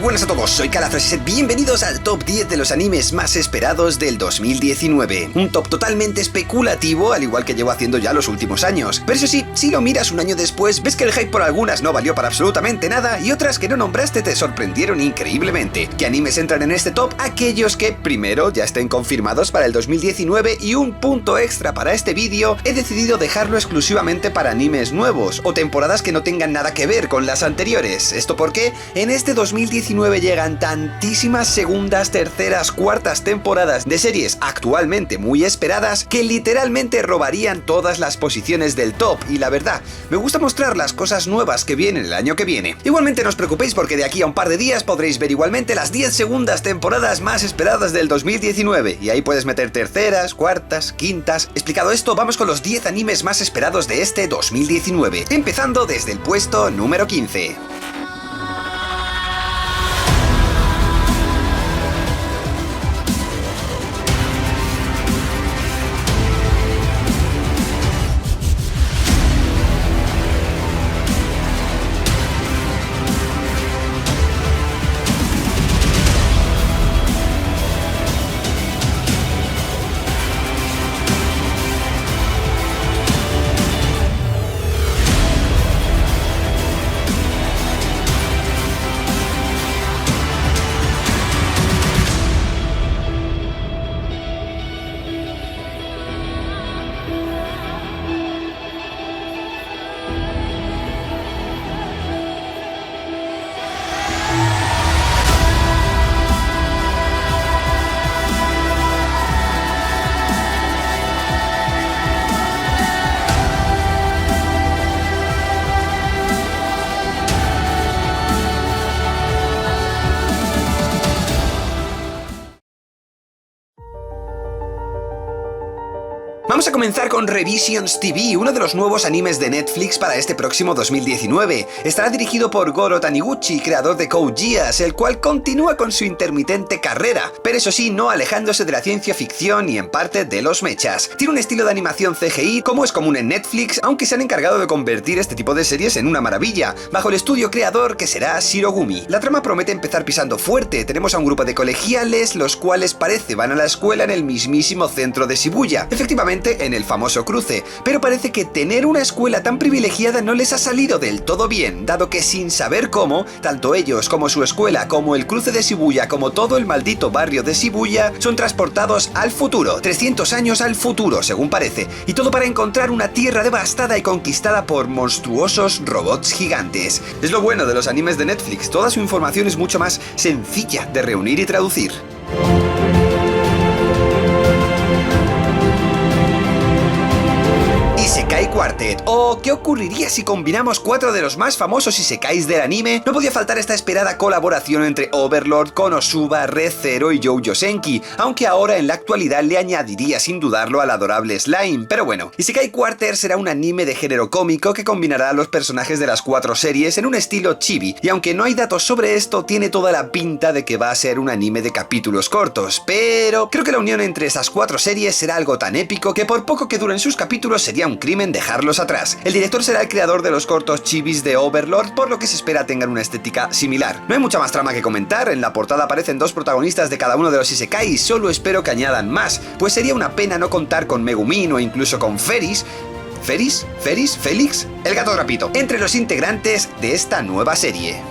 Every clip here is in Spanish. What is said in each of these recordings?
buenas a todos, soy Calafres y sed bienvenidos al Top 10 de los animes más esperados del 2019. Un top totalmente especulativo, al igual que llevo haciendo ya los últimos años. Pero eso sí, si lo miras un año después, ves que el hype por algunas no valió para absolutamente nada y otras que no nombraste te sorprendieron increíblemente. ¿Qué animes entran en este top? Aquellos que, primero, ya estén confirmados para el 2019 y un punto extra para este vídeo, he decidido dejarlo exclusivamente para animes nuevos o temporadas que no tengan nada que ver con las anteriores. ¿Esto porque en este 2019 llegan tantísimas segundas, terceras, cuartas temporadas de series actualmente muy esperadas que literalmente robarían todas las posiciones del top? Y la verdad, me gusta mostrar las cosas nuevas que vienen el año que viene. Igualmente no os preocupéis porque de aquí a un par de días podréis ver igualmente las 10 segundas temporadas más esperadas del 2019 y ahí puedes meter terceras, cuartas, quintas. Explicado esto, vamos con los 10 animes más esperados de este 2019, empezando desde el puesto número 15. Vamos a comenzar con Revisions TV, uno de los nuevos animes de Netflix para este próximo 2019. Estará dirigido por Goro Taniguchi, creador de Code Geass, el cual continúa con su intermitente carrera, pero eso sí, no alejándose de la ciencia ficción y en parte de los mechas. Tiene un estilo de animación CGI como es común en Netflix, aunque se han encargado de convertir este tipo de series en una maravilla, bajo el estudio creador que será Shirogumi. La trama promete empezar pisando fuerte. Tenemos a un grupo de colegiales, los cuales parece van a la escuela en el mismísimo centro de Shibuya. Efectivamente, en el famoso cruce, pero parece que tener una escuela tan privilegiada no les ha salido del todo bien, dado que sin saber cómo, tanto ellos como su escuela, como el cruce de Shibuya, como todo el maldito barrio de Shibuya, son transportados al futuro, 300 años al futuro, según parece, y todo para encontrar una tierra devastada y conquistada por monstruosos robots gigantes. Es lo bueno de los animes de Netflix, toda su información es mucho más sencilla de reunir y traducir. Isekai Quartet, o ¿qué ocurriría si combinamos 4 de los más famosos isekais del anime? No podía faltar esta esperada colaboración entre Overlord, Konosuba, Re:Zero y Youjo Senki, aunque ahora en la actualidad le añadiría sin dudarlo al adorable Slime, pero bueno. Isekai Quartet será un anime de género cómico que combinará a los personajes de las 4 series en un estilo chibi, y aunque no hay datos sobre esto, tiene toda la pinta de que va a ser un anime de capítulos cortos, pero creo que la unión entre esas 4 series será algo tan épico que por poco que duren sus capítulos sería un crimen dejarlos atrás. El director será el creador de los cortos chibis de Overlord, por lo que se espera tengan una estética similar. No hay mucha más trama que comentar, en la portada aparecen 2 protagonistas de cada uno de los isekai y solo espero que añadan más, pues sería una pena no contar con Megumin o incluso con Félix, el gato trapito, entre los integrantes de esta nueva serie.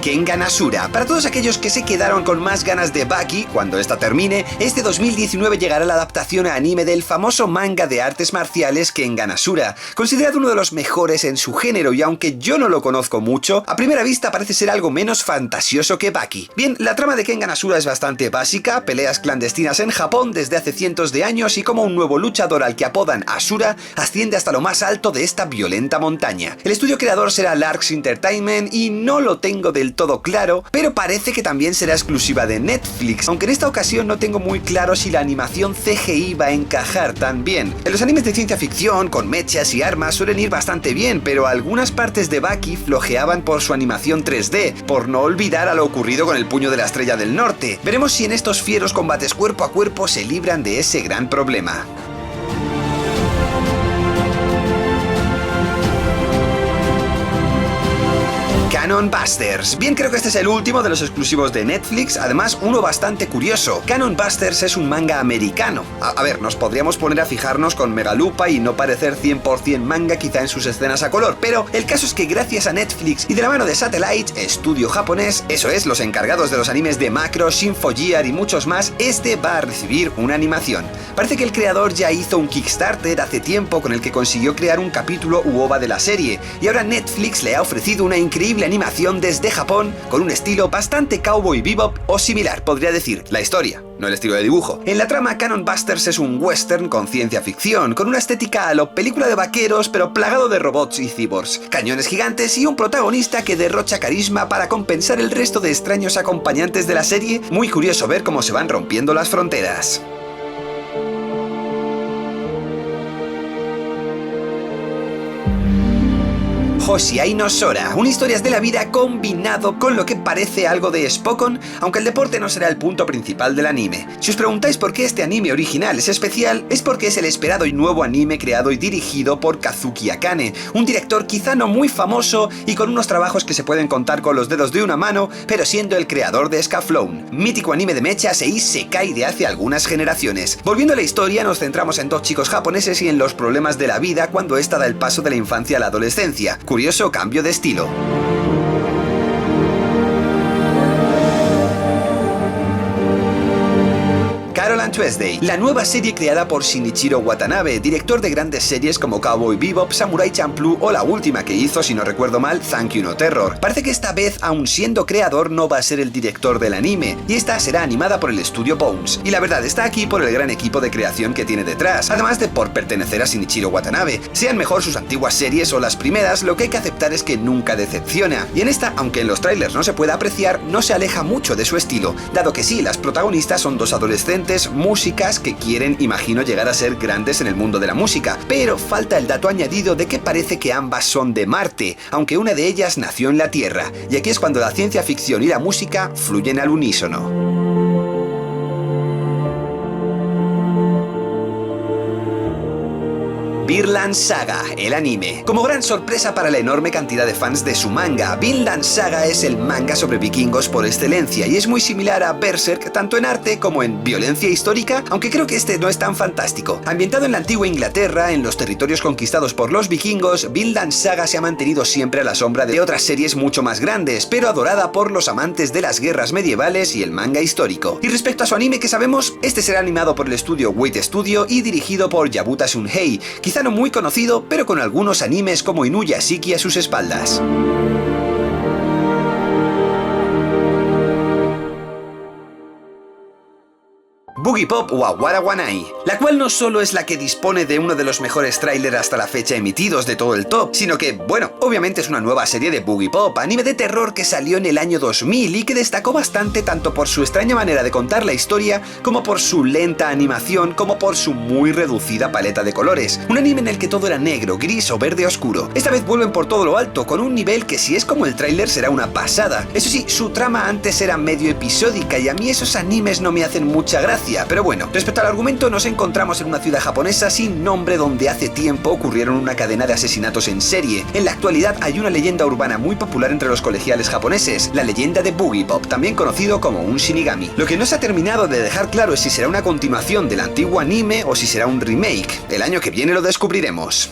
Kengan Ashura. Para todos aquellos que se quedaron con más ganas de Baki, cuando esta termine, este 2019 llegará la adaptación a anime del famoso manga de artes marciales Kengan Ashura, considerado uno de los mejores en su género y aunque yo no lo conozco mucho, a primera vista parece ser algo menos fantasioso que Baki. Bien, la trama de Kengan Ashura es bastante básica, peleas clandestinas en Japón desde hace cientos de años y como un nuevo luchador al que apodan Ashura asciende hasta lo más alto de esta violenta montaña. El estudio creador será Larks Entertainment y no lo tengo del todo claro, pero parece que también será exclusiva de Netflix, aunque en esta ocasión no tengo muy claro si la animación CGI va a encajar tan bien. En los animes de ciencia ficción, con mechas y armas suelen ir bastante bien, pero algunas partes de Baki flojeaban por su animación 3D, por no olvidar a lo ocurrido con el puño de la Estrella del Norte. Veremos si en estos fieros combates cuerpo a cuerpo se libran de ese gran problema. Cannon Busters. Bien, creo que este es el último de los exclusivos de Netflix, además uno bastante curioso. Cannon Busters es un manga americano. A ver, nos podríamos poner a fijarnos con megalupa y no parecer 100% manga quizá en sus escenas a color, pero el caso es que gracias a Netflix y de la mano de Satellite, estudio japonés, eso es, los encargados de los animes de Macross, Shinfo Gear y muchos más, este va a recibir una animación. Parece que el creador ya hizo un Kickstarter hace tiempo con el que consiguió crear un capítulo u ova de la serie, y ahora Netflix le ha ofrecido una increíble animación desde Japón con un estilo bastante Cowboy Bebop o similar, podría decir, la historia, no el estilo de dibujo. En la trama, Cannon Busters es un western con ciencia ficción, con una estética a lo película de vaqueros, pero plagado de robots y cyborgs, cañones gigantes y un protagonista que derrocha carisma para compensar el resto de extraños acompañantes de la serie. Muy curioso ver cómo se van rompiendo las fronteras. Hoshiai no Sora, una historias de la vida combinado con lo que parece algo de Spokon, aunque el deporte no será el punto principal del anime. Si os preguntáis por qué este anime original es especial, es porque es el esperado y nuevo anime creado y dirigido por Kazuki Akane, un director quizá no muy famoso y con unos trabajos que se pueden contar con los dedos de una mano, pero siendo el creador de Scaflowne, mítico anime de mechas e isekai de hace algunas generaciones. Volviendo a la historia, nos centramos en dos chicos japoneses y en los problemas de la vida cuando ésta da el paso de la infancia a la adolescencia. Curioso cambio de estilo. Carol and Tuesday, la nueva serie creada por Shinichiro Watanabe, director de grandes series como Cowboy Bebop, Samurai Champloo o la última que hizo, si no recuerdo mal, Thank You No Terror. Parece que esta vez, aun siendo creador, no va a ser el director del anime, y esta será animada por el estudio Bones. Y la verdad está aquí por el gran equipo de creación que tiene detrás, además de por pertenecer a Shinichiro Watanabe. Sean mejor sus antiguas series o las primeras, lo que hay que aceptar es que nunca decepciona. Y en esta, aunque en los trailers no se pueda apreciar, no se aleja mucho de su estilo, dado que sí, las protagonistas son dos adolescentes músicas que quieren, imagino, llegar a ser grandes en el mundo de la música, pero falta el dato añadido de que parece que ambas son de Marte, aunque una de ellas nació en la Tierra, y aquí es cuando la ciencia ficción y la música fluyen al unísono. Vinland Saga, el anime. Como gran sorpresa para la enorme cantidad de fans de su manga, Vinland Saga es el manga sobre vikingos por excelencia y es muy similar a Berserk tanto en arte como en violencia histórica, aunque creo que este no es tan fantástico. Ambientado en la antigua Inglaterra, en los territorios conquistados por los vikingos, Vinland Saga se ha mantenido siempre a la sombra de otras series mucho más grandes, pero adorada por los amantes de las guerras medievales y el manga histórico. Y respecto a su anime, ¿qué sabemos? Este será animado por el estudio Wit Studio y dirigido por Yabuta Shunhei, quizá no muy conocido, pero con algunos animes como Inuyashiki a sus espaldas. Boogiepop Wawara Wanai, la cual no solo es la que dispone de uno de los mejores trailers hasta la fecha emitidos de todo el top, sino que, bueno, obviamente es una nueva serie de Boogiepop, anime de terror que salió en el año 2000 y que destacó bastante tanto por su extraña manera de contar la historia, como por su lenta animación, como por su muy reducida paleta de colores. Un anime en el que todo era negro, gris o verde oscuro. Esta vez vuelven por todo lo alto, con un nivel que si es como el tráiler será una pasada. Eso sí, su trama antes era medio episódica y a mí esos animes no me hacen mucha gracia. Pero bueno, respecto al argumento, nos encontramos en una ciudad japonesa sin nombre donde hace tiempo ocurrieron una cadena de asesinatos en serie. En la actualidad hay una leyenda urbana muy popular entre los colegiales japoneses, la leyenda de Boogiepop, también conocido como un Shinigami. Lo que no se ha terminado de dejar claro es si será una continuación del antiguo anime o si será un remake. El año que viene lo descubriremos.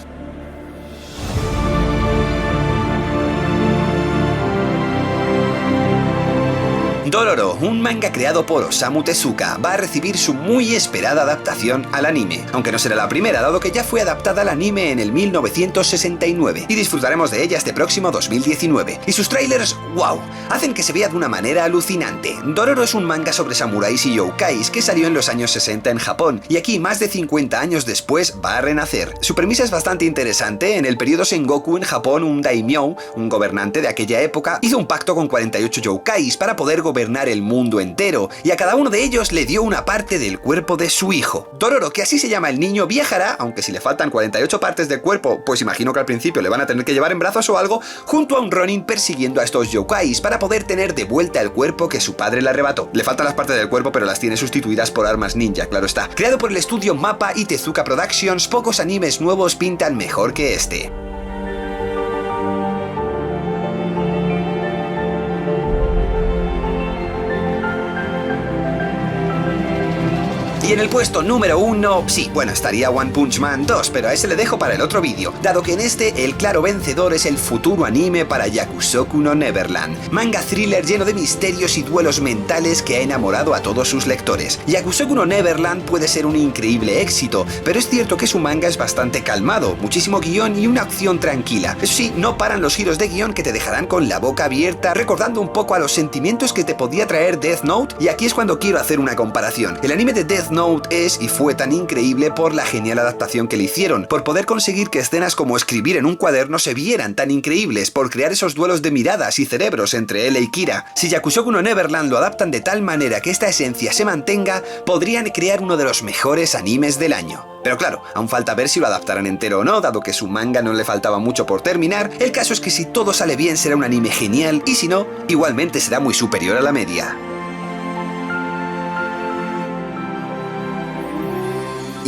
Dororo, un manga creado por Osamu Tezuka, va a recibir su muy esperada adaptación al anime, aunque no será la primera, dado que ya fue adaptada al anime en el 1969, y disfrutaremos de ella este próximo 2019. Y sus trailers, wow, hacen que se vea de una manera alucinante. Dororo es un manga sobre samuráis y youkais que salió en los años 60 en Japón, y aquí, más de 50 años después, va a renacer. Su premisa es bastante interesante. En el periodo Sengoku en Japón, un daimyo, un gobernante de aquella época, hizo un pacto con 48 youkais para poder gobernar el mundo entero, y a cada uno de ellos le dio una parte del cuerpo de su hijo. Dororo, que así se llama el niño, viajará, aunque si le faltan 48 partes del cuerpo, pues imagino que al principio le van a tener que llevar en brazos o algo, junto a un ronin persiguiendo a estos youkais para poder tener de vuelta el cuerpo que su padre le arrebató. Le faltan las partes del cuerpo, pero las tiene sustituidas por armas ninja, claro está. Creado por el estudio MAPPA y Tezuka Productions, pocos animes nuevos pintan mejor que este. Y en el puesto número 1, sí, bueno, estaría One Punch Man 2, pero a ese le dejo para el otro vídeo, dado que en este el claro vencedor es el futuro anime para Yakusoku no Neverland, manga thriller lleno de misterios y duelos mentales que ha enamorado a todos sus lectores. Yakusoku no Neverland puede ser un increíble éxito, pero es cierto que su manga es bastante calmado, muchísimo guión y una acción tranquila. Eso sí, no paran los giros de guión que te dejarán con la boca abierta, recordando un poco a los sentimientos que te podía traer Death Note, y aquí es cuando quiero hacer una comparación. El anime de Death Note es y fue tan increíble por la genial adaptación que le hicieron, por poder conseguir que escenas como escribir en un cuaderno se vieran tan increíbles, por crear esos duelos de miradas y cerebros entre él y Kira. Si Yakusoku no Neverland lo adaptan de tal manera que esta esencia se mantenga, podrían crear uno de los mejores animes del año. Pero claro, aún falta ver si lo adaptarán entero o no, dado que su manga no le faltaba mucho por terminar. El caso es que si todo sale bien será un anime genial, y si no, igualmente será muy superior a la media.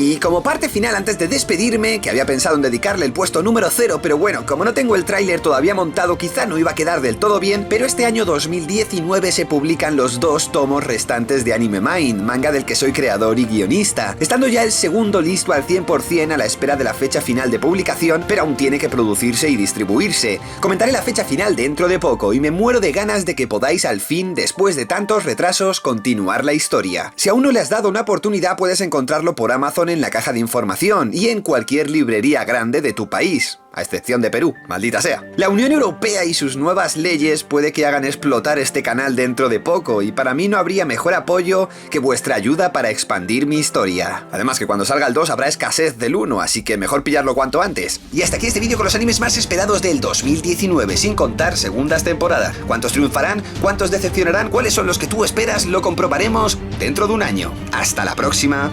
Y como parte final antes de despedirme, que había pensado en dedicarle el puesto número 0, pero bueno, como no tengo el tráiler todavía montado, quizá no iba a quedar del todo bien, pero este año 2019 se publican los 2 tomos restantes de Anime Mind, manga del que soy creador y guionista, estando ya el segundo listo al 100% a la espera de la fecha final de publicación, pero aún tiene que producirse y distribuirse. Comentaré la fecha final dentro de poco y me muero de ganas de que podáis al fin, después de tantos retrasos, continuar la historia. Si aún no le has dado una oportunidad, puedes encontrarlo por Amazon en la caja de información y en cualquier librería grande de tu país, a excepción de Perú, maldita sea. La Unión Europea y sus nuevas leyes puede que hagan explotar este canal dentro de poco, y para mí no habría mejor apoyo que vuestra ayuda para expandir mi historia. Además que cuando salga el 2 habrá escasez del 1, así que mejor pillarlo cuanto antes. Y hasta aquí este vídeo con los animes más esperados del 2019, sin contar segundas temporadas. ¿Cuántos triunfarán? ¿Cuántos decepcionarán? ¿Cuáles son los que tú esperas? Lo comprobaremos dentro de un año. ¡Hasta la próxima!